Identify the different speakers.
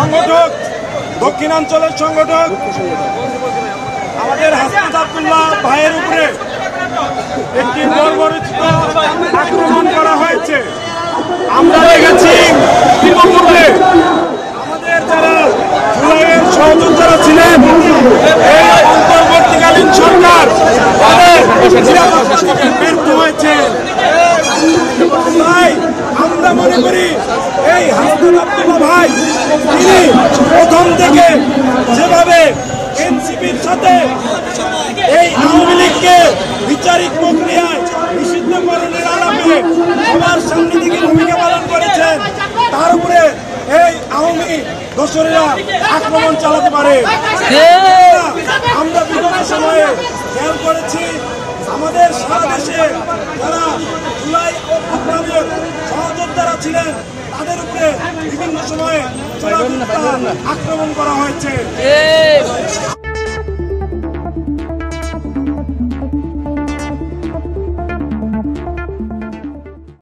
Speaker 1: সংগঠক, দক্ষিণাঞ্চলের সংগঠক আমাদের হাসনাত আব্দুল্লাহ ভাইয়ের উপরে একটি বর্বরোচিত আক্রমণ করা হয়েছে। আমরা দেখেছি ইতিপূর্বে আমাদের যারা জুলাইয়ের সহযোদ্ধারা ছিলেন, এই অন্তর্বর্তীকালীন সরকার তাদের ব্যর্থ হয়েছে। তাই আমরা মনে করি এই হাসনাত আব্দুল্লাহ ভাই তিনি প্রথম থেকে যেভাবে এনসিপির সাথে এই আওয়ামী লীগকে বিচারিক প্রক্রিয়ায় নিষিদ্ধকরণের আলাপে সবার সামনে থেকে ভূমিকা পালন করেছেন, তার উপরে এই আওয়ামী দোসরেরা আক্রমণ চালাতে পারে। আমরা বিগত সময়ে খেয়াল করেছি আমাদের সারা দেশে যারা জুলাই অভ্যুত্থানের সহযোদ্ধারা ছিলেন তাদের উপরে বিভিন্ন সময়ে আক্রমণ করা হয়েছে।